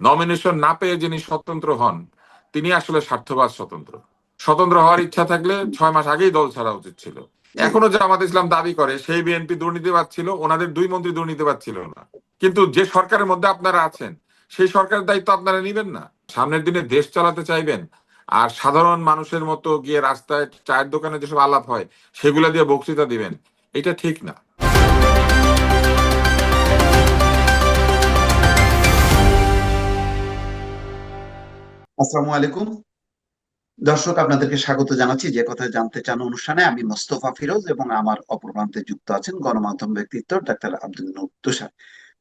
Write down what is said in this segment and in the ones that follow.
Nomination না পেয়ে যিনি স্বতন্ত্র হন তিনি আসলে স্বার্থবাদ স্বতন্ত্র। স্বতন্ত্র হওয়ার ইচ্ছা থাকলে 6 মাস আগেই দল ছাড়া উচিত ছিল। জি। এখনো জামাত ইসলাম দাবি করে সেই বিএনপি দুর্নীতিবাদ ছিল, ওনাদের 2 মন্ত্রী দুর্নীতিবাদ ছিল না। কিন্তু যে সরকারের মধ্যে আপনারা আছেন সেই সরকারের দায়িত্ব আপনারা নিবেন না? সামনের দিনে দেশ চালাতে চাইবেন আর সাধারণ মানুষের মতো গিয়ে রাস্তায় চায়ের দোকানে যেসব আলাপ হয় সেগুলা দিয়ে বক্তৃতা দিবেন, এটা ঠিক না। আসসালামু আলাইকুম দর্শক, আপনাদেরকে স্বাগত জানাচ্ছি যে কথা জানতে চান অনুষ্ঠানে। আমি মোস্তফা ফিরোজ এবং আমার অপর প্রান্তে যুক্ত আছেন গণমাধ্যম ব্যক্তিত্ব ডাক্তার আব্দুল নূর তুষার।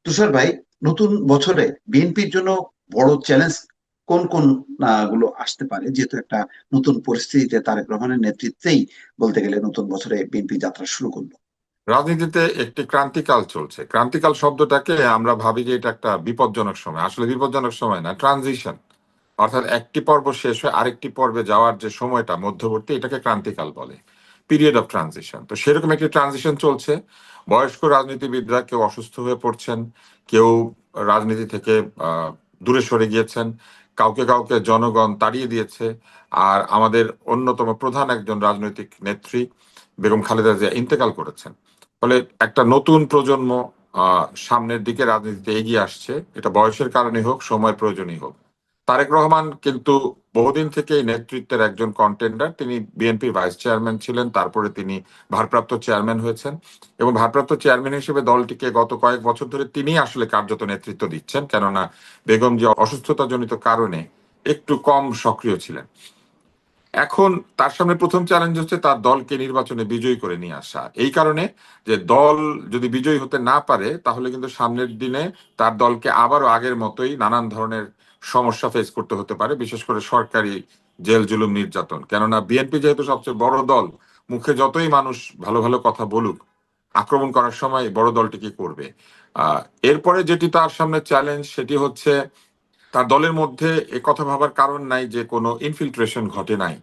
তুষার ভাই, নতুন বছরে বিএনপির জন্য বড় চ্যালেঞ্জ কোন কোন গুলো আসতে পারে, যেহেতু একটা নতুন পরিস্থিতিতে তারেক রহমানের নেতৃত্বেই বলতে গেলে নতুন বছরে বিএনপি যাত্রা শুরু করলো? রাজনীতিতে একটি ক্রান্তিকাল চলছে। ক্রান্তিকাল শব্দটাকে আমরা ভাবি যে এটা একটা বিপজ্জনক সময়, আসলে বিপজ্জনক সময় না, ট্রানজিশন। অর্থাৎ একটি পর্ব শেষ হয়ে আরেকটি পর্বে যাওয়ার যে সময়টা মধ্যবর্তী, এটাকে ক্রান্তিকাল বলে, পিরিয়ড অফ ট্রানজিশন। তো সেরকম একটি ট্রানজিশন চলছে। বয়স্ক রাজনীতিবিদরা কেউ অসুস্থ হয়ে পড়ছেন, কেউ রাজনীতি থেকে দূরে সরে গিয়েছেন, কাউকে কাউকে জনগণ তাড়িয়ে দিয়েছে। আর আমাদের অন্যতম প্রধান একজন রাজনৈতিক নেত্রী বেগম খালেদা জিয়া ইন্তেকাল করেছেন। ফলে একটা নতুন প্রজন্ম সামনের দিকে রাজনীতিতে এগিয়ে আসছে। এটা বয়সের কারণে হোক, সময় প্রয়োজনই হোক। তারেক রহমান কিন্তু বহুদিন থেকেই নেতৃত্বের একজন কন্টেন্ডার। তিনি বিএনপির ভাইস চেয়ারম্যান ছিলেন, তারপরে তিনি ভারপ্রাপ্ত চেয়ারম্যান হয়েছেন এবং ভারপ্রাপ্ত চেয়ারম্যান হিসেবে দলটিকে গত কয়েক বছর ধরে তিনি আসলে কার্যত নেতৃত্ব দিচ্ছেন, কেননা বেগম যে অসুস্থতাজনিত কারণে একটু কম সক্রিয় ছিলেন। এখন তার সামনে প্রথম চ্যালেঞ্জ হচ্ছে তার দলকে নির্বাচনে বিজয়ী করে নিয়ে আসা। এই কারণে যে দল যদি বিজয়ী হতে না পারে তাহলে কিন্তু সামনের দিনে তার দলকে আবারও আগের মতোই নানান ধরনের সমস্যা ফেস করতে হতে পারে, বিশেষ করে সরকারি জেল জুলুম নির্যাতন। কেননা বিএনপি যেহেতু সবচেয়ে বড় দল, মুখে যতই মানুষ ভালো ভালো কথা বলুক, আক্রমণ করার সময় বড় দলটি কি করবে? আহ এরপরে যেটি তার সামনে চ্যালেঞ্জ সেটি হচ্ছে তার দলের মধ্যে কথা ভাবার কারণ নাই যে কোনো ইনফিল্ট্রেশন ঘটে নাই।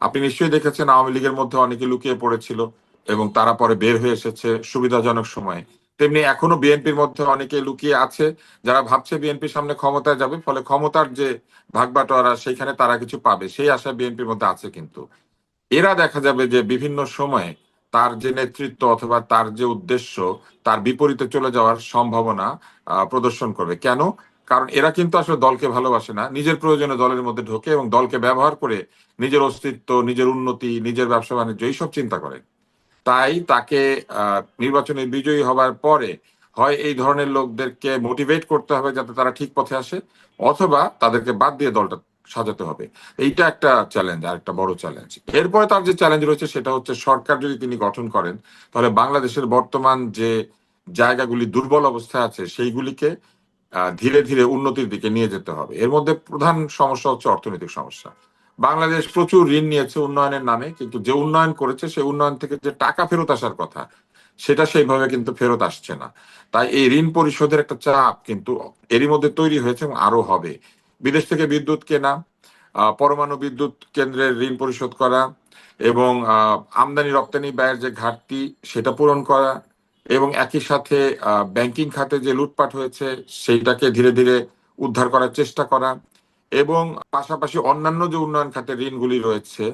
আপনি নিশ্চয়ই দেখেছেন আওয়ামী লীগের মধ্যে অনেকে লুকিয়ে পড়েছিল এবং তারা পরে বের হয়ে এসেছে সুবিধাজনক সময়ে। তেমনি এখনো বিএনপির মধ্যে অনেকে লুকিয়ে আছে যারা ভাবছে বিএনপির সামনে ক্ষমতায় যাবে, ফলে ক্ষমতার যে ভাগবাটোয়ারা সেইখানে তারা কিছু পাবে, সেই আশা বিএনপির মধ্যে আছে। কিন্তু এরা দেখা যাবে যে বিভিন্ন সময়ে তার যে নেতৃত্ব অথবা তার যে উদ্দেশ্য তার বিপরীতে চলে যাওয়ার সম্ভাবনা প্রদর্শন করবে। কেন? কারণ এরা কিন্তু আসলে দলকে ভালোবাসে না, নিজের প্রয়োজনে দলের মধ্যে ঢোকে এবং দলকে ব্যবহার করে নিজের অস্তিত্ব, নিজের উন্নতি, নিজের ব্যবসা বাণিজ্য এইসব চিন্তা করে। তাই তাকে নির্বাচনে বিজয়ী হবার পরে হয় এই ধরনের লোকদেরকে মোটিভেট করতে হবে যাতে তারা ঠিক পথে আসে, অথবা তাদেরকে বাদ দিয়ে দলটা সাজাতে হবে। এইটা একটা চ্যালেঞ্জ, আর একটা বড় চ্যালেঞ্জ। এরপরে তার যে চ্যালেঞ্জ রয়েছে সেটা হচ্ছে সরকার যদি তিনি গঠন করেন তাহলে বাংলাদেশের বর্তমান যে জায়গাগুলি দুর্বল অবস্থায় আছে সেইগুলিকে ধীরে ধীরে উন্নতির দিকে নিয়ে যেতে হবে। এর মধ্যে প্রধান সমস্যা হচ্ছে অর্থনৈতিক সমস্যা। বাংলাদেশ প্রচুর ঋণ নিয়েছে উন্নয়নের নামে, কিন্তু যে উন্নয়ন করেছে সেই উন্নয়ন থেকে যে টাকা ফেরত আসার কথা সেটা সেইভাবে কিন্তু ফেরত আসছে না। তাই এই ঋণ পরিশোধের একটা চাপ কিন্তু এরই মধ্যে তৈরি হয়েছে এবং আরো হবে। বিদেশ থেকে বিদ্যুৎ কেনা, পরমাণু বিদ্যুৎ কেন্দ্রের ঋণ পরিশোধ করা এবং আমদানি রপ্তানি ব্যয়ের যে ঘাটতি সেটা পূরণ করা এবং একই সাথে ব্যাংকিং খাতে যে লুটপাট হয়েছে সেইটাকে ধীরে ধীরে উদ্ধার করার চেষ্টা করা এবং পাশাপাশি অন্যান্য যে উন্নয়ন খাতে ঋণগুলি রয়েছে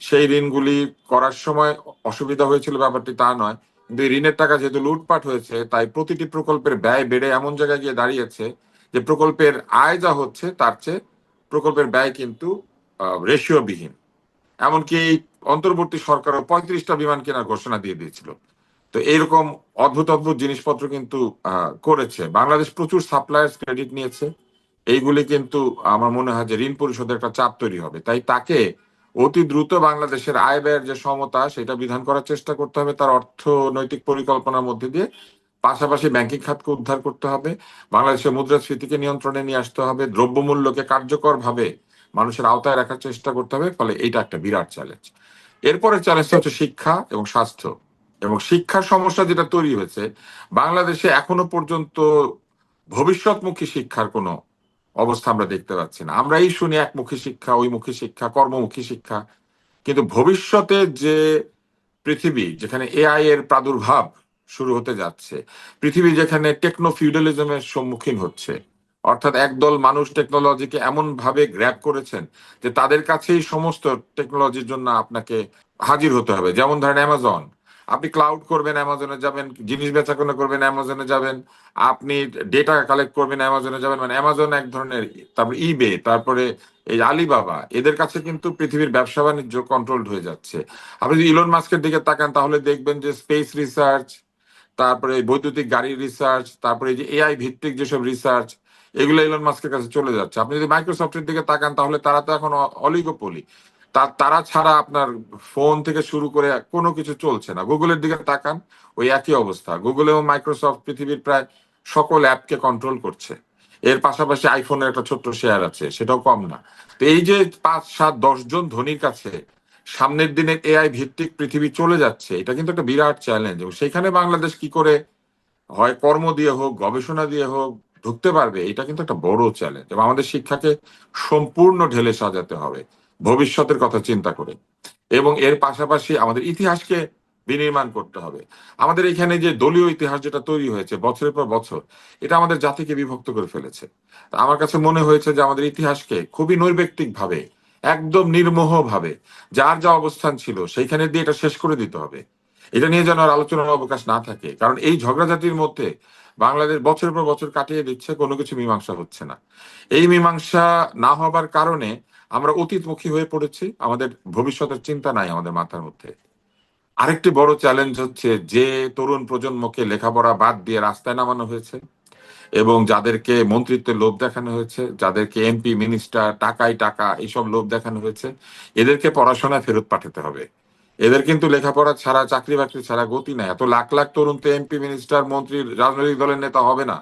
সেই ঋণগুলি করার সময় অসুবিধা হয়েছিল ব্যাপারটি তা নয়, কিন্তু এই ঋণের টাকা যেহেতু লুটপাট হয়েছে তাই প্রতিটি প্রকল্পের ব্যয় বেড়ে এমন জায়গায় গিয়ে দাঁড়িয়েছে যে প্রকল্পের আয় যা হচ্ছে তার চেয়ে প্রকল্পের ব্যয় কিন্তু রেশিও বিহীন। এমনকি এই অন্তর্বর্তী সরকারও 35টা বিমান কেনার ঘোষণা দিয়ে দিয়েছিল। তো এইরকম অদ্ভুত অদ্ভুত জিনিসপত্র কিন্তু করেছে। বাংলাদেশ প্রচুর সাপ্লায়ার্স ক্রেডিট নিয়েছে, এইগুলি কিন্তু আমার মনে হয় যে ঋণ পরিশোধের একটা চাপ তৈরি হবে। তাই তাকে অতি দ্রুত বাংলাদেশের আয় ব্যয়ের যে সমতা সেটা বিধান করার চেষ্টা করতে হবে তার অর্থনৈতিক পরিকল্পনার মধ্যে দিয়ে। পাশাপাশি ব্যাংকিং খাতকে উদ্ধার করতে হবে, বাংলাদেশের মুদ্রাস্ফীতিকে নিয়ন্ত্রণে নিয়ে আসতে হবে, দ্রব্যমূল্যকে কার্যকরভাবে মানুষের আওতায় রাখার চেষ্টা করতে হবে। ফলে এইটা একটা বিরাট চ্যালেঞ্জ। এরপরে চ্যালেঞ্জটা হচ্ছে শিক্ষা এবং স্বাস্থ্য। এবং শিক্ষার সমস্যা যেটা তৈরি হয়েছে, বাংলাদেশে এখনো পর্যন্ত ভবিষ্যৎমুখী শিক্ষার কোনো অবস্থা আমরা দেখতে পাচ্ছি না। আমরা এই শুনি একমুখী শিক্ষা, ওইমুখী শিক্ষা, কর্মমুখী শিক্ষা, কিন্তু ভবিষ্যতে যে পৃথিবী যেখানে এআই এর প্রাদুর্ভাব শুরু হতে যাচ্ছে, পৃথিবী যেখানে টেকনো ফিউডালিজমের সম্মুখীন হচ্ছে, অর্থাৎ একদল মানুষ টেকনোলজিকে এমন ভাবে গ্র্যাব করেছেন যে তাদের কাছেই সমস্ত টেকনোলজির জন্য আপনাকে হাজির হতে হবে। যেমন ধরেন অ্যামাজন, আপনি ক্লাউড করবেন অ্যামাজনে যাবেন, জিনিস বেচাকেনা করবেন অ্যামাজনে যাবেন, আপনি ডেটা কালেক্ট করবেন অ্যামাজনে যাবেন, মানে অ্যামাজন এক ধরনের। তারপর ইবে, তারপরে এই আলিবাবা, এদের কাছে কিন্তু পৃথিবীর ব্যবসা বাণিজ্য কন্ট্রোলড হয়ে যাচ্ছে। আপনি যদি ইলন মাস্কের দিকে তাকান তাহলে দেখবেন যে স্পেস রিসার্চ, তারপরে এই বৈদ্যুতিক গাড়ির রিসার্চ, তারপরে এই যে এআই ভিত্তিক যেসব রিসার্চ, এগুলো ইলন মাস্কের কাছে চলে যাচ্ছে। আপনি যদি মাইক্রোসফটের দিকে তাকান তাহলে তারা তো এখন অলিগোপলি, তারা ছাড়া আপনার ফোন থেকে শুরু করে কোনো কিছু চলছে না। গুগলের দিকে তাকান, ওই একই অবস্থা। গুগল এবং মাইক্রোসফট পৃথিবীর প্রায় সকল অ্যাপকে কন্ট্রোল করছে। এর পাশাপাশি আইফোনের একটা ছোট্ট শেয়ার আছে, সেটাও কম না। তো এই যে 5, 7, 10 জন ধনীর কাছে সামনের দিনে এআই ভিত্তিক পৃথিবী চলে যাচ্ছে, এটা কিন্তু একটা বিরাট চ্যালেঞ্জ। এবং সেখানে বাংলাদেশ কি করে হয় কর্ম দিয়ে হোক, গবেষণা দিয়ে হোক ঢুকতে পারবে, এটা কিন্তু একটা বড় চ্যালেঞ্জ। এবং আমাদের শিক্ষাকে সম্পূর্ণ ঢেলে সাজাতে হবে ভবিষ্যতের কথা চিন্তা করে। এবং এর পাশাপাশি আমাদের ইতিহাসকে বিনির্মাণ করতে হবে। আমাদের এখানে যে দলীয় ইতিহাস যেটা তৈরি হয়েছে বছরের পর বছর, এটা আমাদের জাতিকে বিভক্ত করে ফেলেছে। তা আমার কাছে মনে হয়েছে যে আমাদের ইতিহাসকে খুবই নৈর্ব্যক্তিক ভাবে, একদম নির্মোহ ভাবে, যার যা অবস্থান ছিল সেইখানে দিয়ে এটা শেষ করে দিতে হবে। এটা নিয়ে যেন আর আলোচনার অবকাশ না থাকে, কারণ এই ঝগড়াঝাটির মধ্যে বাংলাদেশ বছরের পর বছর কাটিয়ে দিচ্ছে, কোনো কিছু মীমাংসা হচ্ছে না। এই মীমাংসা না হবার কারণে আমরা অতীতমুখী হয়ে পড়েছি, আমাদের ভবিষ্যতের চিন্তা নাই আমাদের মাথার মধ্যে। আরেকটি বড় চ্যালেঞ্জ হচ্ছে যে তরুণ প্রজন্মকে লেখাপড়া বাদ দিয়ে রাস্তায় নামানো হয়েছে, এবং যাদেরকে মন্ত্রিত্বের লোভ দেখানো হয়েছে, যাদেরকে এমপি মিনিস্টার টাকায় টাকা এইসব লোভ দেখানো হয়েছে, এদেরকে পড়াশোনায় ফেরত পাঠাতে হবে। এদের কিন্তু লেখাপড়া ছাড়া, চাকরি বাকরি ছাড়া গতি নাই। এত লাখ লাখ তরুণ তো এমপি মিনিস্টার মন্ত্রী রাজনৈতিক দলের নেতা হবে না।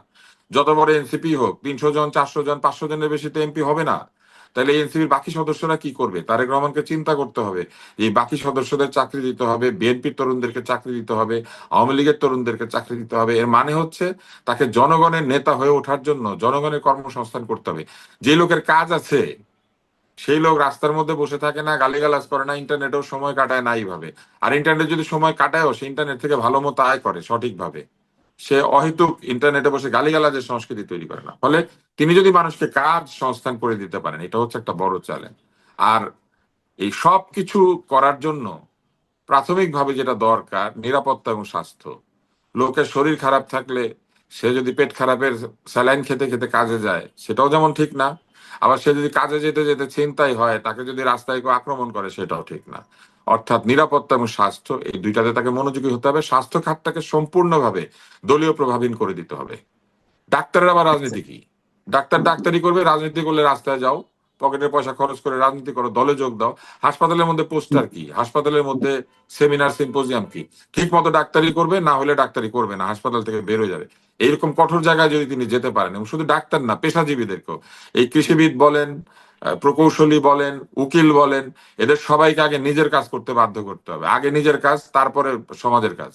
যত বড় এনসিপি হোক, 300 জন 400 জন 500 জনের বেশি তো এমপি হবে না। তাহলে এনসিপির বাকি সদস্যরা কি করবে? তারেক রহমানকে চিন্তা করতে হবে। এই বাকি সদস্যদের চাকরি দিতে হবে, বিএনপির তরুণদেরকে চাকরি দিতে হবে, আওয়ামী লীগের তরুণদেরকে চাকরি দিতে হবে। এর মানে হচ্ছে তাকে জনগণের নেতা হয়ে ওঠার জন্য জনগণের কর্মসংস্থান করতে হবে। যে লোকের কাজ আছে সেই লোক রাস্তার মধ্যে বসে থাকে না, গালিগালাজ করে না, ইন্টারনেটেও সময় কাটায় না এইভাবে। আর ইন্টারনেট যদি সময় কাটায়ও, সে ইন্টারনেট থেকে ভালো মতো আয় করে সঠিকভাবে। সে অহেতুক ইন্টারনেটে বসে গালিগালাজের সংস্কৃতি তৈরি করে না। ফলে তিনি যদি মানুষকে কাজ সংস্থান করে দিতে পারেন, এটা হচ্ছে একটা বড় চ্যালেঞ্জ। আর এই সব কিছু করার জন্য প্রাথমিকভাবে যেটা দরকার, নিরাপত্তা এবং স্বাস্থ্য। লোকের শরীর খারাপ থাকলে সে যদি পেট খারাপের স্যালাইন খেতে খেতে কাজে যায়, সেটাও যেমন ঠিক না। আবার সে যদি কাজে যেতে যেতে ছিনতাই হয়, তাকে যদি রাস্তায় কেউ আক্রমণ করে, সেটাও ঠিক না। অর্থাৎ নিরাপত্তা এবং স্বাস্থ্য, এই দুইটাতে তাকে মনোযোগী হতে হবে। স্বাস্থ্য খাতটাকে সম্পূর্ণভাবে দলীয় প্রভাবহীন করে দিতে হবে। ডাক্তারের আবার রাজনীতি কি? ডাক্তার ডাক্তারি করবে, রাজনীতি করলে রাস্তায় যাও, পকেটের পয়সা খরচ করে রাজনীতি করো, দলে যোগ দাও। হাসপাতালের মধ্যে পোস্টার কি? হাসপাতালের মধ্যে সেমিনার সিম্পোজিয়াম কি? ঠিক মতো ডাক্তারি করবে, না হলে ডাক্তারি করবে না, হাসপাতাল থেকে বের হয়ে যাবে। এইরকম কঠোর জায়গায় যদি তিনি যেতে পারেন, এবং শুধু ডাক্তার না, পেশাজীবীদেরকেও, এই কৃষিবিদ বলেন, প্রকৌশলী বলেন, উকিল বলেন, এদের সবাইকে আগে নিজের কাজ করতে বাধ্য করতে হবে। আগে নিজের কাজ, তারপরে সমাজের কাজ।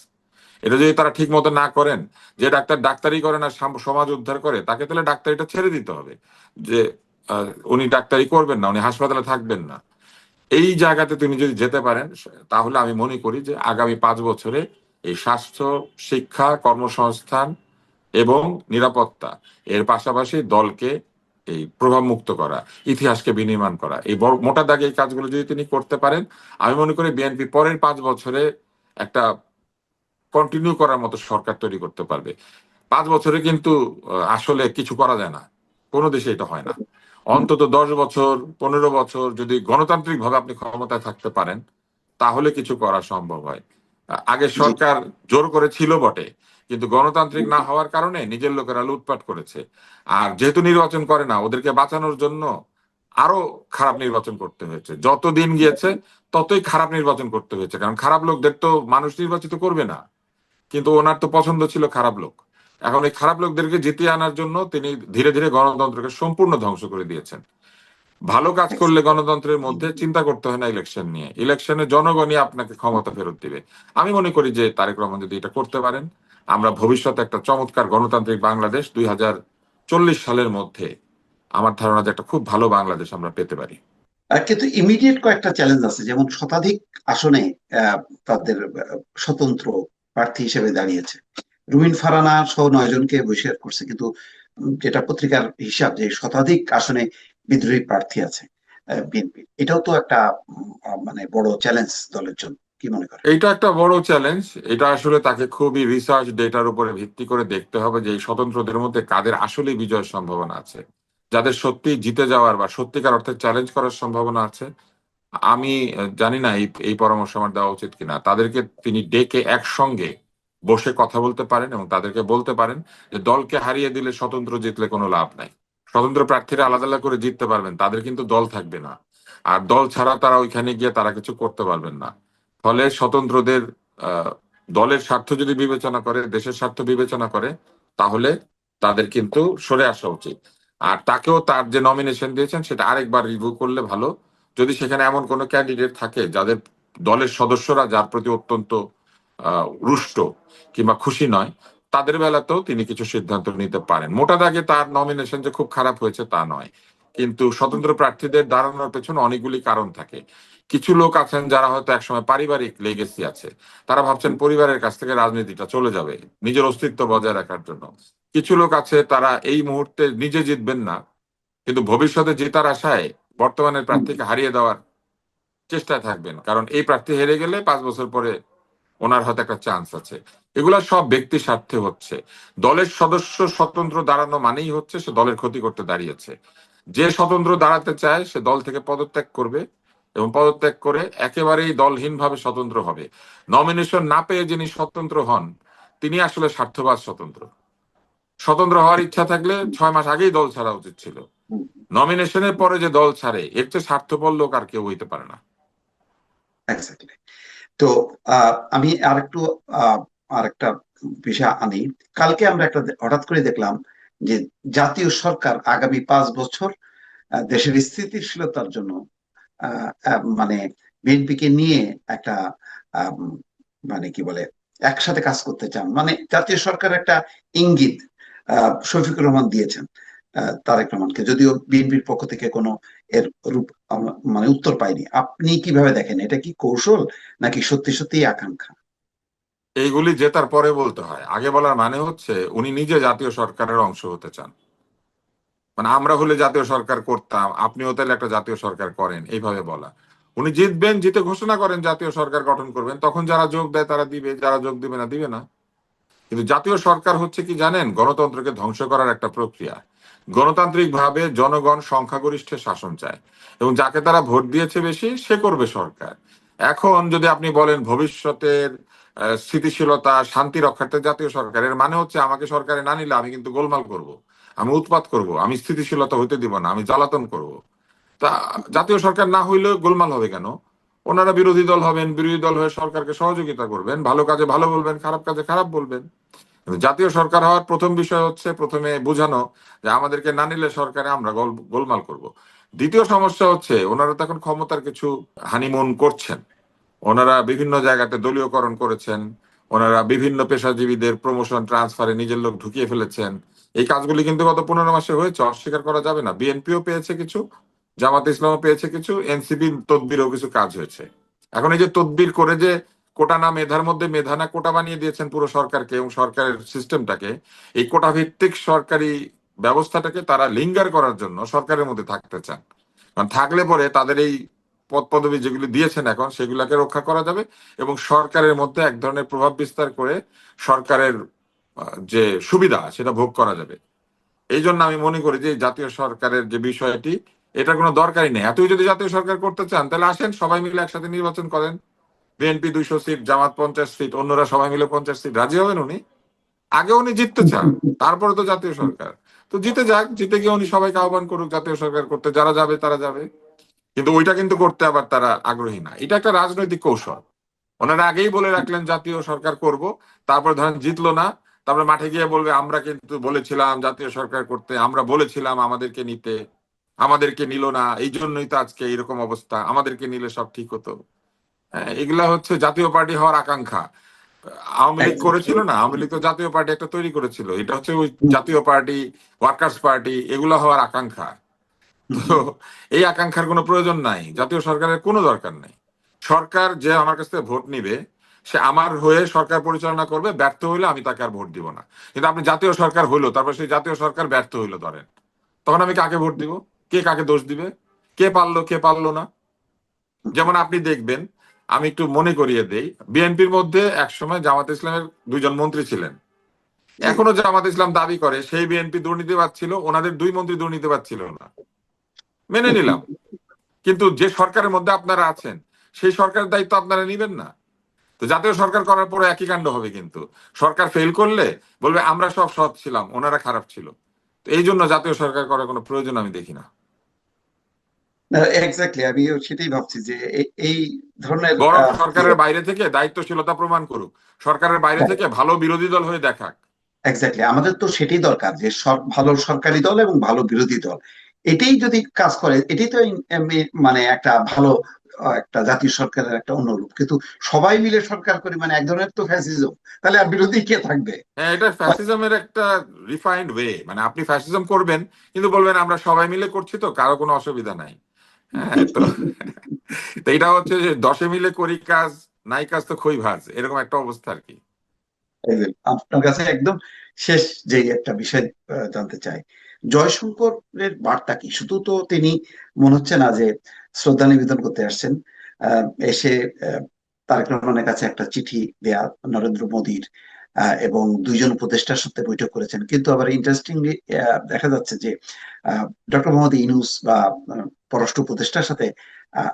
এটা যদি তারা ঠিক মতো না করেন, যে ডাক্তার ডাক্তারি করে না সমাজ উদ্ধার করে, তাকে তাহলে ডাক্তারিটা ছেড়ে দিতে হবে। যে উনি ডাক্তারি করবেন না, উনি হাসপাতালে থাকবেন না। এই জায়গাতে তিনি যদি যেতে পারেন, তাহলে আমি মনে করি যে আগামী 5 বছরে এই স্বাস্থ্য, শিক্ষা, কর্মসংস্থান এবং নিরাপত্তা, এর পাশাপাশি দলকে এই প্রভাব মুক্ত করা, ইতিহাসকে বিনির্মাণ করা, এই বড় মোটা দাগে এই কাজগুলো যদি তিনি করতে পারেন, আমি মনে করি বিএনপি পরের 5 বছরে একটা কন্টিনিউ করার মতো সরকার তৈরি করতে পারবে। 5 বছরে কিন্তু আসলে কিছু করা যায় না, কোনো দেশে এটা হয় না। অন্তত 10 বছর, 15 বছর যদি গণতান্ত্রিক ভাবে আপনি ক্ষমতায় থাকতে পারেন, তাহলে কিছু করা সম্ভব হয়। আগের জি। সরকার জোর করে ছিল বটে, কিন্তু গণতান্ত্রিক না হওয়ার কারণে নিজের লোকেরা লুটপাট করেছে। আর যেহেতু নির্বাচন করে না, ওদেরকে বাঁচানোর জন্য আরো খারাপ নির্বাচন করতে হয়েছে। যত দিন গিয়েছে ততই খারাপ নির্বাচন করতে হয়েছে, কারণ খারাপ লোকদের তো মানুষ নির্বাচিত করবে না। কিন্তু ওনার তো পছন্দ ছিল খারাপ লোক। এখন এই খারাপ লোকদেরকে জিতিয়ে আনার জন্য তিনি ধীরে ধীরে গণতন্ত্রকে সম্পূর্ণ ধ্বংস করে দিয়েছেন। ভালো কাজ করলে গণতন্ত্রের মধ্যে চিন্তা করতে হয় না ইলেকশন নিয়ে, ইলেকশনে জনগণই আপনাকে ক্ষমতা ফেরত দিবে। আমি মনে করি যে তারেক রহমান যদি এটা করতে পারেন, আমরা ভবিষ্যতে একটা চমৎকার গণতান্ত্রিক বাংলাদেশ 2040 সালের মধ্যে, আমার ধারণা যে একটা খুব ভালো বাংলাদেশ আমরা পেতে পারি। কিন্তু ইমিডিয়েট কয়েকটা চ্যালেঞ্জ আছে, যেমন শতাধিক আসনে তাদের স্বতন্ত্র প্রার্থী হিসেবে দাঁড়িয়েছে। রুমিন ফারানা সহ 9 জনকে বহিষ্কার করছে, কিন্তু যেটা পত্রিকার হিসাব যে শতাধিক আসনে বিদ্রোহী প্রার্থী আছে বিএনপি, এটাও তো একটা মানে বড় চ্যালেঞ্জ দলের জন্য, কি মনে করেন? এইটা একটা বড় চ্যালেঞ্জ। এটা আসলে তাকে খুবই রিসার্চ ডেটার উপরে ভিত্তি করে দেখতে হবে যে এই স্বতন্ত্রদের মধ্যে কাদের আসলে বিজয়ের সম্ভাবনা আছে, যাদের সত্যি জিতে যাওয়ার বা সত্যিকার অর্থে চ্যালেঞ্জ করার সম্ভাবনা আছে। আমি জানি না এই এই পরামর্শ আমার দেওয়া উচিত কিনা। তাদেরকে তিনি ডেকে একসঙ্গে বসে কথা বলতে পারেন এবং তাদেরকে বলতে পারেন যে দলকে হারিয়ে দিলে স্বতন্ত্র জিতলে কোনো লাভ নাই। স্বতন্ত্র প্রার্থীরা আলাদা আলাদা করে জিততে পারবেন, তাদের কিন্তু দল থাকবে না। আর দল ছাড়া তারা ওইখানে গিয়ে তারা কিছু করতে পারবেন না। ফলে স্বতন্ত্রদের আহ, দলের স্বার্থ যদি বিবেচনা করে, দেশের স্বার্থ বিবেচনা করে, তাহলে তাদের কিন্তু সরে আসা উচিত। আর তাকেও তার যে নমিনেশন দিয়েছেন সেটা আরেকবার রিভিউ করলে ভালো। যদি সেখানে এমন কোনো ক্যান্ডিডেট থাকে যাদের দলের সদস্যরা যার প্রতি অত্যন্ত রুষ্ট কিংবা খুশি নয়, তাদের বেলাতেও তিনি কিছু সিদ্ধান্ত নিতে পারেন। মোটা দাগে তার নমিনেশন যে খুব খারাপ হয়েছে তা নয়, কিন্তু স্বতন্ত্র প্রার্থীদের দাঁড়ানোর পেছনে অনেকগুলি কারণ থাকে। কিছু লোক আছেন যারা হয়তো একসময় পারিবারিক লেগেসি আছে, তারা ভাবছেন পরিবারের কাছ থেকে রাজনীতিটা চলে যাবে নিজের অস্তিত্ব বজায় রাখার জন্য। কিছু লোক আছে তারা এই মুহূর্তে নিজে জিতবেন না, কিন্তু ভবিষ্যতে জেতার আশায় বর্তমানের প্রার্থীকে হারিয়ে দেওয়ার চেষ্টায় থাকবেন, কারণ এই প্রার্থী হেরে গেলে 5 বছর পরে ওনার হয়তো একটা চান্স আছে। এগুলা সব ব্যক্তি স্বার্থে হচ্ছে। দলের সদস্য স্বতন্ত্র দাঁড়ানো মানেই হচ্ছে সে দলের ক্ষতি করতে দাঁড়িয়েছে। যে স্বতন্ত্র দাঁড়াতে চায় সে দল থেকে পদত্যাগ করবে, এবং পদত্যাগ করে একেবারেই দলহীন ভাবে স্বতন্ত্র হবে। নমিনেশন না পেয়ে যিনি স্বতন্ত্র হন তিনি আসলে স্বার্থবাদ স্বতন্ত্র। স্বতন্ত্র হওয়ার ইচ্ছা থাকলে 6 মাস আগেই দল ছাড়া উচিত ছিল। নমিনেশনের পরে যে দল ছাড়ে এর চেয়ে স্বার্থপর লোক আর কেউ হইতে পারে না। এক্স্যাক্টলি। তো আমি আরেকটু আরেকটা বিষয় আনি। কালকে আমরা একটা হঠাৎ করে দেখলাম যে জাতীয় সরকার আগামী 5 বছর দেশের স্থিতিশীলতার জন্য মানে বিএনপিকে নিয়ে একটা আহ, উম, মানে কি বলে একসাথে কাজ করতে চান, মানে জাতীয় সরকার একটা ইঙ্গিত শফিকুর রহমান দিয়েছেন তারেক রহমানকে, যদিও বিএনপির পক্ষ থেকে কোনো এর রূপ মানে উত্তর পাইনি। আপনি কিভাবে দেখেন, এটা কি কৌশল নাকি সত্যি সত্যি আকাঙ্ক্ষা? এইগুলি জেতার পরে বলতে হয়। আগে বলার মানে হচ্ছে উনি নিজে জাতীয় সরকারের অংশ হতে চান। মানে আমরা হলে জাতীয় সরকার করতাম, আপনিও তাহলে একটা জাতীয় সরকার করেন, এইভাবে বলা। উনি জিতবেন, জিতে ঘোষণা করেন জাতীয় সরকার গঠন করবেন, তখন যারা যোগ দেয় তারা দিবে, যারা যোগ দিবে না দিবে না। কিন্তু জাতীয় সরকার হচ্ছে কি জানেন, গণতন্ত্রকে ধ্বংস করার একটা প্রক্রিয়া। গণতান্ত্রিক ভাবে জনগণ সংখ্যাগরিষ্ঠের শাসন চায় এবং যাকে তারা ভোট দিয়েছে বেশি সে করবে সরকার। এখন যদি আপনি বলেন ভবিষ্যতের স্থিতিশীলতা শান্তি রক্ষার্থে জাতীয় সরকারের মানে হচ্ছে আমাকে সরকারে না নিলে আমি কিন্তু গোলমাল করব, আমি উৎপাত করব, আমি স্থিতিশীলতা হইতে দিব না, আমি জ্বালাতন করব। তা জাতীয় সরকার না হইলেও গোলমাল হবে কেন? ওনারা বিরোধী দল হবেন, বিরোধী দল হয়ে সরকারকে সহযোগিতা করবেন, ভালো কাজে ভালো বলবেন, খারাপ কাজে খারাপ বলবেন। কিন্তু জাতীয় সরকার হওয়ার প্রথম বিষয় হচ্ছে প্রথমে বোঝানো যে আমাদেরকে না নিলে সরকারে আমরা গোলমাল করব। দ্বিতীয় সমস্যা হচ্ছে ওনারা তখন ক্ষমতার কিছু হানিমুন করছেন। ওনারা বিভিন্ন জায়গাতে দলীয়করণ করেছেন, ওনারা বিভিন্ন পেশাজীবীদের প্রমোশন ট্রান্সফারে নিজের লোক ঢুকিয়ে ফেলেছেন। এই কাজগুলি কিন্তু গত 15 মাসে হয়েছে, অস্বীকার করা যাবে না। বিএনপিও পেয়েছে কিছু, জামাত ইসলামও পেয়েছে কিছু, এনসিপি তদবিরও কিছু কাজ হয়েছে। এখন এই যে তদবির করে যে কোটা না মেধার মধ্যে মেধা না কোটা বানিয়ে দিয়েছেন পুরো সরকারকে এবং সরকারের সিস্টেমটাকে, এই কোটা ভিত্তিক সরকারি ব্যবস্থাটাকে তারা লিঙ্গার করার জন্য সরকারের মধ্যে থাকতে চান। কারণ থাকলে পরে তাদের এই পদ পদবি যেগুলি দিয়েছেন এখন সেগুলাকে রক্ষা করা যাবে এবং সরকারের মধ্যে এক ধরনের প্রভাব বিস্তার করে সরকারের যে সুবিধা সেটা ভোগ করা যাবে। এই জন্য আমি মনে করি যে জাতীয় সরকারের যে বিষয়টি, এটার কোনো দরকারই নেই। এতই যদি জাতীয় সরকার করতে চান তাহলে আসেন সবাই মিলে একসাথে নির্বাচন করেন। বিএনপি 200 সিট, জামাত 50 সিট, অন্যরা সবাই মিলে 50 সিট, রাজি হবেন উনি? আগে উনি জিততে চান, তারপরে তো জাতীয় সরকার। তো জিতে যাক, জিতে গিয়ে উনি সবাইকে আহ্বান করুক জাতীয় সরকার করতে, যারা যাবে তারা যাবে। কিন্তু ওইটা কিন্তু করতে আবার তারা আগ্রহী না। এটা একটা রাজনৈতিক কৌশল। ওনারা আগেই বলে রাখলেন জাতীয় সরকার করব, তারপর ধরেন জিতলো না, তারপরে মাঠে গিয়ে বলবে আমরা কিন্তু বলেছিলাম জাতীয় সরকার করতে, আমরা বলেছিলাম আমাদেরকে নিতে, আমাদেরকে নিল না, এই জন্যই তো আজকে এরকম অবস্থা, আমাদেরকে নিলে সব ঠিক হতো। এগুলা হচ্ছে জাতীয় পার্টি হওয়ার আকাঙ্ক্ষা। আওয়ামী লীগ করেছিল না, আওয়ামী লীগ তো জাতীয় পার্টি একটা তৈরি করেছিল, এটা হচ্ছে ওই জাতীয় পার্টি, ওয়ার্কার্স পার্টি, এগুলা হওয়ার আকাঙ্ক্ষা। তো এই আকাঙ্ক্ষার কোনো প্রয়োজন নাই, জাতীয় সরকারের কোনো দরকার নাই। সরকার যে আমার কাছ থেকে ভোট নিবে সে আমার হয়ে সরকার পরিচালনা করবে, ব্যর্থ হইলে আমি তাকে আর ভোট দিব না। কিন্তু আপনি জাতীয় সরকার হইলো, তারপর সেই জাতীয় সরকার ব্যর্থ হইলো ধরেন, তখন আমি কাকে ভোট দিব? কে কাকে দোষ দিবে? কে পারলো কে পারলো না? যেমন আপনি দেখবেন, আমি একটু মনে করিয়ে দেই, বিএনপির মধ্যে একসময় জামাত ইসলামের দুইজন মন্ত্রী ছিলেন। জি। এখনো জামাত ইসলাম দাবি করে সেই বিএনপি দুর্নীতিবাজ ছিল, ওনাদের দুই মন্ত্রী দুর্নীতিবাজ ছিল না, মেনে নিলাম। কিন্তু যে সরকারের মধ্যে আপনারা আছেন, সেই সরকারের দায়িত্ব আপনারা নিবেন না? তো জাতীয় সরকার করার পরে একই কাণ্ড হবে। কিন্তু সরকার ফেল করলে বলবে আমরা সব সৎ ছিলাম, ওনারা খারাপ ছিল। তো এই জন্য জাতীয় সরকার করার কোনো প্রয়োজন আমি দেখি না। এক্স্যাক্টলি, আমিও সেটাই ভাবছি যে এই ধরনের বরং সরকারের বাইরে থেকে দায়িত্বশীলতা প্রমাণ করুক, সরকারের বাইরে থেকে ভালো বিরোধী দল হয়ে দেখাক। এক্স্যাক্টলি, আমাদের তো সেটাই দরকার যে ভালো সরকারি দল এবং ভালো বিরোধী দল, এটাই যদি কাজ করে এটাই তো মানে একটা ভালো একটা জাতীয় সরকারের একটা অনুরূপ। কিন্তু সবাই মিলে সরকার করি মানে এক ধরনের তো ফ্যাসিজম, তাহলে আর বিরোধী কে থাকবে? হ্যাঁ, এটা ফ্যাসিজমের একটা রিফাইন্ড ওয়ে। মানে আপনি ফ্যাসিজম করবেন কিন্তু বলবেন আমরা সবাই মিলে করছি, তো কারো কোনো অসুবিধা নাই। হ্যাঁ, তো তো এটা হচ্ছে যে দশে মিলে করি কাজ, নাই কাজ তো খই ভাজ, এরকম একটা অবস্থা আর কি। এই যে আপনার কাছে একদম শেষ যে একটা বিষয় জানতে চাই, জয়শঙ্করের বার্তা কি? শুধু তো তিনি মনে হচ্ছে না যে শ্রদ্ধা নিবেদন করতে আসছেন, এসে তারেক রহমানের কাছে একটা চিঠি দেয়া নরেন্দ্র মোদীর, এবং দুইজন উপদেষ্টার সাথে বৈঠক করেছেন। কিন্তু আবার ইন্টারেস্টিংলি দেখা যাচ্ছে যে ডক্টর মোহাম্মদ ইউনূস বা পররাষ্ট্র উপদেষ্টার সাথে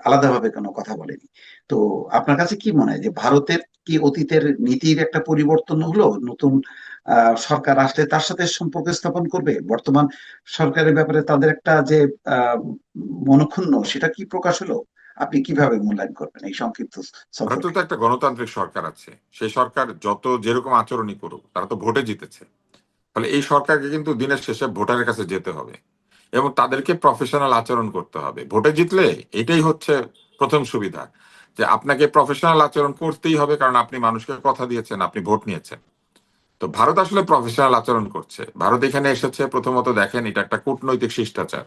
আলাদাভাবে কোনো কথা বলেনি। তো আপনার কাছে কি মনে হয় যে ভারতের কি অতীতের নীতির একটা পরিবর্তন হলো? নতুন সরকার আসলে তার সাথে সম্পর্ক স্থাপন করবে? বর্তমান সরকারের ব্যাপারে তাদের একটা যে আহ মনক্ষুণ্ণ, সেটা কি প্রকাশ হলো? আপনি কিভাবে মূল্যায়ন করবেন এই সংক্ষিপ্ত ভারতে সফরকে? তো একটা গণতান্ত্রিক সরকার আছে, সেই সরকার যত যেরকম আচরণই করুক, তারা তো ভোটে জিতেছে। ফলে এই সরকারকে কিন্তু দিনের শেষে ভোটারের কাছে যেতে হবে এবং তাদেরকে প্রফেশনাল আচরণ করতে হবে। ভোটে জিতলে এটাই হচ্ছে প্রথম সুবিধা, যে আপনাকে প্রফেশনাল আচরণ করতেই হবে, কারণ আপনি মানুষকে কথা দিয়েছেন, আপনি ভোট নিয়েছেন। তো ভারত আসলে প্রফেশনাল আচরণ করছে। ভারত এখানে এসেছে, প্রথমত দেখেন এটা একটা কূটনৈতিক শিষ্টাচার।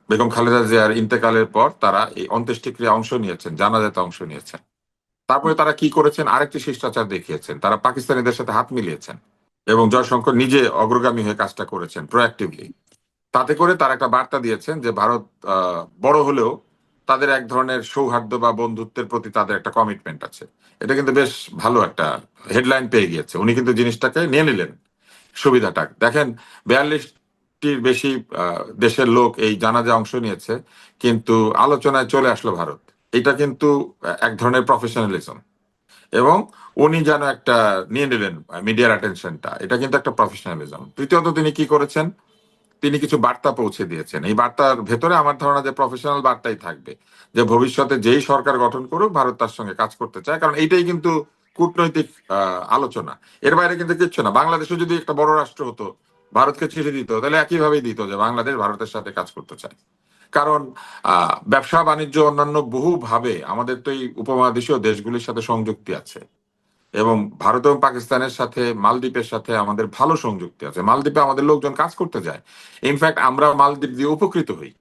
বেগম খালেদা জিয়ার ইন্তেকালের পর তারা এই অন্ত্যেষ্টিক্রিয়া অংশ নিয়েছেন, জানাজাতে অংশ নিয়েছেন। তারপরে তারা কি করেছেন, আরেকটি শিষ্টাচার দেখিয়েছেন, তারা পাকিস্তানিদের সাথে হাত মিলিয়েছেন এবং জয়শঙ্কর নিজে অগ্রগামী হয়ে কাজটা করেছেন প্রোঅ্যাক্টিভলি। তাতে করে তারা একটা বার্তা দিয়েছেন যে ভারত বড় হলেও তাদের এক ধরনের সৌহার্দ্য বা বন্ধুত্বের প্রতি তাদের একটা কমিটমেন্ট আছে। এটা কিন্তু বেশ ভালো একটা হেডলাইন পেয়ে গিয়েছে। উনি কিন্তু জিনিসটাকে নিয়ে নিলেন, সুবিধাটা দেখেন। 42টির বেশি দেশের লোক এই জানাজা অংশ নিয়েছে, কিন্তু আলোচনায় চলে আসলো ভারত। এটা কিন্তু এক ধরনের প্রফেশনালিজম। এবং উনি যেন একটা নিয়ে নিলেন মিডিয়ার অ্যাটেনশনটা, এটা কিন্তু একটা প্রফেশনালিজম। তৃতীয়ত তিনি কি করেছেন, তিনি কিছু বার্তা পৌঁছে দিয়েছেন। এই বার্তার ভেতরে আমার ধারণা যে প্রফেশনাল বার্তাই থাকবে, যে ভবিষ্যতে যেই সরকার গঠন করুক ভারত তার সঙ্গে কাজ করতে চায়, কারণ এইটাই কিন্তু কূটনৈতিক আলোচনা। এর বাইরে কিন্তু কিচ্ছু না। বাংলাদেশও যদি একটা বড় রাষ্ট্র হতো, ভারতকে চিঠি দিত, তাহলে একইভাবেই দিত যে বাংলাদেশ ভারতের সাথে কাজ করতে চায়। কারণ ব্যবসা বাণিজ্য অন্যান্য বহু ভাবে আমাদের তো এই উপমহাদেশীয় দেশগুলির সাথে সংযুক্তি আছে। এবং ভারত এবং পাকিস্তানের সাথে, মালদ্বীপের সাথে আমাদের ভালো সংযুক্তি আছে। মালদ্বীপে আমাদের লোকজন কাজ করতে যায়। ইনফ্যাক্ট আমরা মালদ্বীপ দিয়ে উপকৃত হই,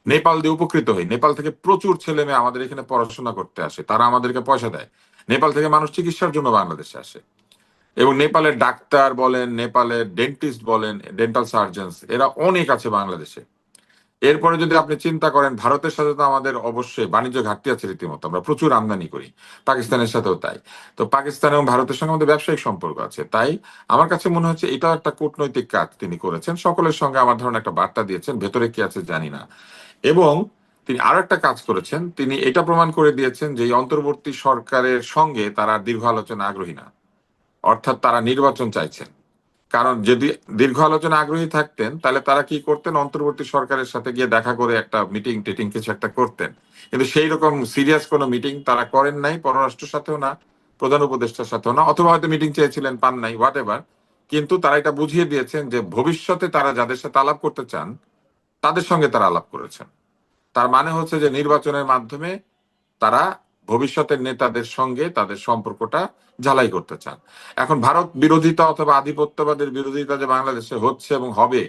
নেপাল দিয়ে উপকৃত হই। নেপাল থেকে প্রচুর ছেলে মেয়ে আমাদের এখানে পড়াশোনা করতে আসে, তারা আমাদেরকে পয়সা দেয়। নেপাল থেকে মানুষ চিকিৎসার জন্য বাংলাদেশে আসে। এবং নেপালের ডাক্তার বলেন, নেপালের ডেন্টিস্ট বলেন, ডেন্টাল সার্জনস, এরা অনেক আছে বাংলাদেশে। এরপরে যদি আপনি চিন্তা করেন, ভারতের সাথে তো আমাদের অবশ্যই বাণিজ্য ঘাটতি আছে রীতিমতো, আমরা প্রচুর আমদানি করি। পাকিস্তানের সাথেও তাই। তো পাকিস্তান এবং ভারতের সঙ্গে আমাদের ব্যবসায়িক সম্পর্ক আছে। তাই আমার কাছে মনে হচ্ছে এটাও একটা কূটনৈতিক কাজ তিনি করেছেন, সকলের সঙ্গে আমার ধরনের একটা বার্তা দিয়েছেন। ভেতরে কি আছে জানি না। এবং তিনি আরো একটা কাজ করেছেন, তিনি এটা প্রমাণ করে দিয়েছেন যে এই অন্তর্বর্তী সরকারের সঙ্গে তারা দীর্ঘ আলোচনা আগ্রহী না। অর্থাৎ তারা নির্বাচন চাইছেন। কারণ যদি দীর্ঘ আলোচনা আগ্রহী থাকতেন, তাহলে তারা কি করতেন, অন্তর্বর্তী সরকারের সাথে গিয়ে দেখা করে একটা মিটিং টিটিং কিছু একটা করতেন। কিন্তু সেই রকম সিরিয়াস কোনো মিটিং তারা করেন নাই, পররাষ্ট্রের সাথেও না, প্রধান উপদেষ্টার সাথেও না, অথবা হয়তো মিটিং চেয়েছিলেন পান নাই, হোয়াট এভার। কিন্তু তারা এটা বুঝিয়ে দিয়েছেন যে ভবিষ্যতে তারা যাদের সাথে আলাপ করতে চান তাদের সঙ্গে তারা আলাপ করেছেন। তার মানে হচ্ছে যে নির্বাচনের মাধ্যমে তারা ভবিষ্যতের নেতাদের সঙ্গে তাদের সম্পর্কটা ঝালাই করতে চান। এখন ভারত বিরোধিতা অথবা আধিপত্যবাদের বিরোধিতা যে বাংলাদেশে হচ্ছে এবং হবে,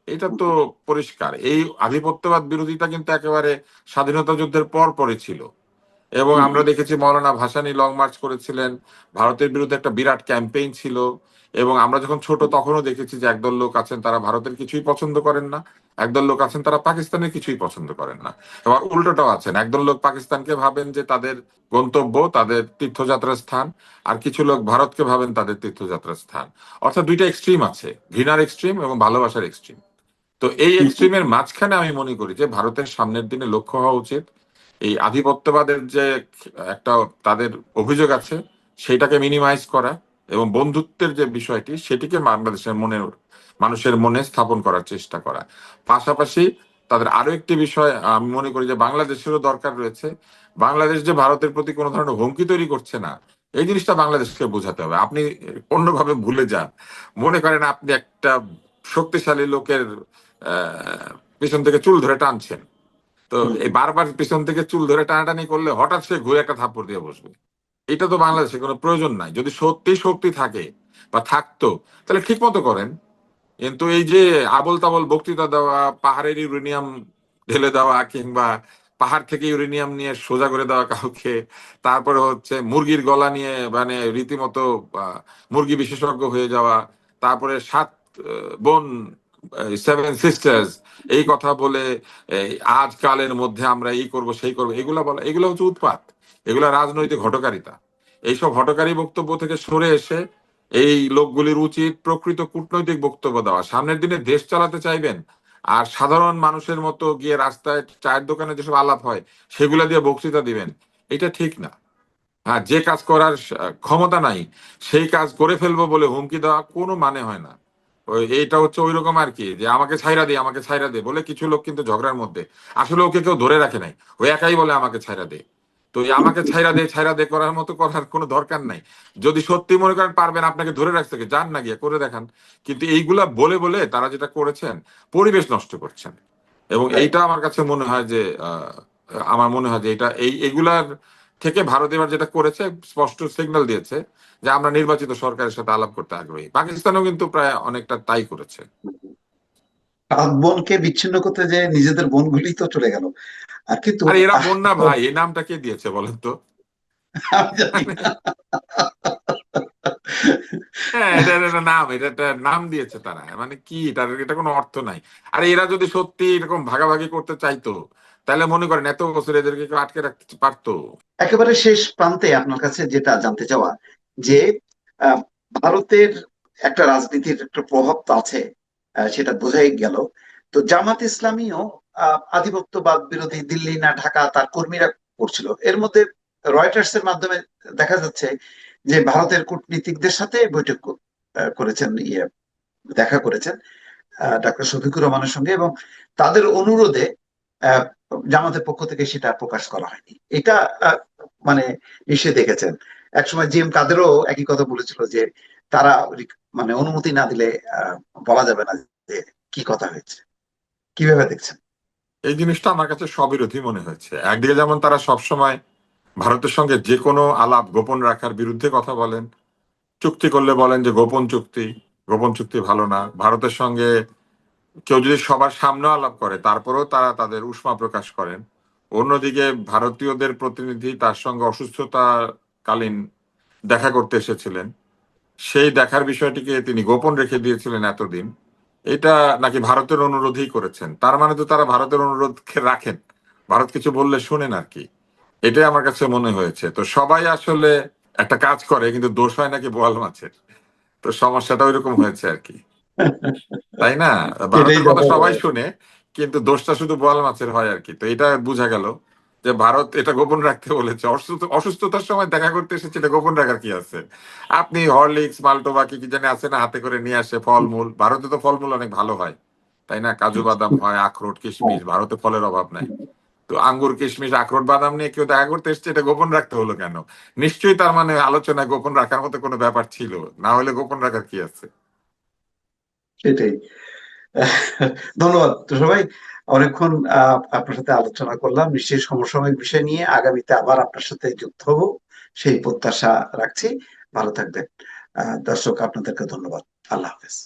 এটা তো পরিষ্কার। এই আধিপত্যবাদ বিরোধিতা কিন্তু একেবারে স্বাধীনতা যুদ্ধের পর পরে ছিল। এবং হুম, আমরা দেখেছি মৌলানা ভাসানী লং মার্চ করেছিলেন, ভারতের বিরুদ্ধে একটা বিরাট ক্যাম্পেইন ছিল। এবং আমরা যখন ছোট তখনও দেখেছি যে একদল লোক আছেন তারা ভারতের কিছুই পছন্দ করেন না, একদল লোক আছেন তারা পাকিস্তানের কিছুই পছন্দ করেন না। এবার উল্টোটাও আছেন, একদল লোক পাকিস্তানকে ভাবেন যে তাদের গন্তব্য, তাদের তীর্থযাত্রার স্থান, আর কিছু লোক ভারতকে ভাবেন তাদের তীর্থযাত্রার স্থান। অর্থাৎ দুইটা এক্সট্রিম আছে, ঘৃণার এক্সট্রিম এবং ভালোবাসার এক্সট্রিম। তো এই হুম, হুম, এক্সট্রিমের মাঝখানে আমি মনে করি যে ভারতের সামনের দিনে লক্ষ্য হওয়া উচিত এই আধিপত্যবাদের যে একটা তাদের অভিযোগ আছে সেটাকে মিনিমাইজ করা, এবং বন্ধুত্বের যে বিষয়টি সেটিকে বাংলাদেশের মনে, মানুষের মনে স্থাপন করার চেষ্টা করা। পাশাপাশি তাদের আরো একটি বিষয় আমি মনে করি যে বাংলাদেশেরও দরকার রয়েছে। বাংলাদেশ যে ভারতের প্রতি কোনো ধরনের হুমকি তৈরি করছে না, এই জিনিসটা বাংলাদেশকে বোঝাতে হবে। আপনি অন্যভাবে ভুলে যান, মনে করেন আপনি একটা শক্তিশালী লোকের পিছন থেকে চুল ধরে টানছেন, তো হুম, এই হুম। বারবার পিছন থেকে চুল ধরে টানাটানি করলে হঠাৎ সে ঘুরে একটা থাপ্পড় দিয়ে বসবে। এটা তো বাংলাদেশে কোনো প্রয়োজন নাই। যদি সত্যি শক্তি থাকে বা থাকতো তাহলে ঠিক মতো করেন। কিন্তু এই যে আবল তাবল বক্তৃতা দেওয়া, পাহাড়ের ইউরেনিয়াম ঢেলে দেওয়া, কিংবা পাহাড় থেকে ইউরেনিয়াম নিয়ে সোজা করে দেওয়া কাউকে, তারপরে হচ্ছে মুরগির গলা নিয়ে মানে রীতিমতো মুরগি বিশেষজ্ঞ হয়ে যাওয়া, তারপরে সাত বোন, সেভেন সিস্টার্স, এই কথা বলে এই আজকালের মধ্যে আমরা এই করব সেই করব, এগুলা বলা, এগুলো হচ্ছে উৎপাত, এগুলা রাজনৈতিক হঠকারিতা। এইসব হঠকারী বক্তব্য থেকে সরে এসে এই লোকগুলির উচিত প্রকৃত কূটনৈতিক বক্তব্য দেওয়া। সামনের দিনে দেশ চালাতে চাইবেন, আর সাধারণ মানুষের মতো গিয়ে রাস্তায় চায়ের দোকানে যেসব আলাপ হয় সেগুলা দিয়ে বক্তৃতা দিবেন, এটা ঠিক না। হ্যাঁ, যে কাজ করার ক্ষমতা নাই সেই কাজ করে ফেলবো বলে হুমকি দেওয়া কোনো মানে হয় না। ওই এইটা হচ্ছে ওই রকম আর কি, যে আমাকে ছাইরা দে, আমাকে ছাইরা দে বলে কিছু লোক কিন্তু ঝগড়ার মধ্যে আসলে ওকে কেউ ধরে রাখে নাই, ওই একাই বলে আমাকে ছাইরা দে। তো এই আমাকে ছাইরা দে করার মতো করার কোনো দরকার নাই। যদি সত্যি মনে করেন পারবেন, আপনাকে ধরে রাখতে কি, যান না গিয়ে করে দেখান। কিন্তু এইগুলা বলে বলে তারা যেটা করেছেন, পরিবেশ নষ্ট করছেন। এবং রাইট। এইটা আমার কাছে মনে হয় যে আমার মনে হয় যে এটা এগুলার থেকে ভারত এবার যেটা করেছে, স্পষ্ট সিগন্যাল দিয়েছে যে আমরা নির্বাচিত সরকারের সাথে আলাপ করতে আগ্রহী। পাকিস্তানও কিন্তু প্রায় অনেকটা তাই করেছে। পাঁচ বোনকে বিচ্ছিন্ন করতে যে নিজেদের বোনগুলি তো চলে গেল। আর কিন্তু আর এরা আহ, বন্যা ভাই, এই নামটা কে দিয়েছে বলেন তো? আমি জানি মানে, না। হ্যাঁ, এটা একটা নাম, এটা একটা নাম দিয়েছে তারা, মানে কি, এটার এটা কোনো অর্থ নাই। আর এরা যদি সত্যি এরকম ভাগাভাগি করতে চাইতো তাহলে মনে করেন এত বছর এদেরকে কেউ আটকে রাখতে পারতো? একেবারে শেষ প্রান্তে আপনার কাছে যেটা জানতে চাওয়া, যে আহ, ভারতের একটা রাজনীতির একটা প্রভাব তো আছে, সেটা বোঝাই গেল। তো জামাত ইসলামীও আধিপত্যবাদ বিরোধী দিল্লি না ঢাকা তার কর্মীরা করছিল। এর মধ্যে রয়টার্স এর মাধ্যমে দেখা যাচ্ছে যে ভারতের কূটনীতিকদের সাথে বৈঠক করেছেন, দেখা করেছেন ডাক্তার শফিকুর রহমানের সঙ্গে, এবং তাদের অনুরোধে আহ, জামাতের পক্ষ থেকে সেটা প্রকাশ করা হয়নি। এটা আহ, মানে নিশ্চয়ই দেখেছেন। একসময় জি এম কাদেরও একই কথা বলেছিল যে তারা মানে অনুমতি না দিলে আহ, বলা যাবে না যে কি কথা হয়েছে। কিভাবে দেখছেন? এই জিনিসটা আমার কাছে স্ববিরোধী মনে হয়েছে। একদিকে যেমন তারা সবসময় ভারতের সঙ্গে যে কোনো আলাপ গোপন রাখার বিরুদ্ধে কথা বলেন, চুক্তি করলে বলেন যে গোপন চুক্তি, গোপন চুক্তি ভালো না। ভারতের সঙ্গে কেউ যদি সবার সামনে আলাপ করে তারপরেও তারা তাদের উষ্মা প্রকাশ করেন। অন্যদিকে ভারতীয়দের প্রতিনিধি তার সঙ্গে অসুস্থতাকালীন দেখা করতে এসেছিলেন, সেই দেখার বিষয়টিকে তিনি গোপন রেখে দিয়েছিলেন এতদিন। এটা নাকি ভারতের অনুরোধেই করেছেন, তার মানে তো তারা ভারতের অনুরোধকে রাখেন, ভারত কিছু বললে শোনেন আর কি। এটাই আমার কাছে মনে হয়েছে। তো সবাই আসলে একটা কাজ করে কিন্তু দোষ হয় নাকি বোয়াল মাছের। তো সমস্যাটা ওইরকম হয়েছে আর কি, তাই না? এটাই ভারতের কথা দেখা সবাই যায়। শুনে, কিন্তু দোষটা শুধু বোয়াল মাছের হয় আর কি। তো এটা বোঝা গেল যে ভারত এটা গোপন রাখতে বলেছে। অসুস্থতার সময় দেখা করতে এসেছে, এটা গোপন রাখার কি আছে? আপনি হরলিক্স, মাল্টো বা কি কি জানি আছে না, হাতে করে নিয়ে আসে ফলমূল। ভারতে তো ফলমূল অনেক ভালো হয়, তাই না? কাজু বাদাম হয়, আখরোট কিশমিশ, ভারতে ফলের অভাব নাই। তো আঙ্গুর কিশমিশ আখরোট বাদাম নিয়ে কেউ দেখা করতে এসছে, এটা গোপন রাখতে হলো কেন? নিশ্চয়ই তার মানে আলোচনায় গোপন রাখার মতো কোনো ব্যাপার ছিল, না হলে গোপন রাখার কি আছে? সেটাই। ধন্যবাদ তো সবাই। অনেকক্ষণ আপনার সাথে আলোচনা করলাম নিশ্চয়ই সমসাময়িক বিষয় নিয়ে। আগামীতে আবার আপনার সাথে যুক্ত হব সেই প্রত্যাশা রাখছি। ভালো থাকবেন। দর্শক আপনাদেরকে ধন্যবাদ। আল্লাহ হাফেজ।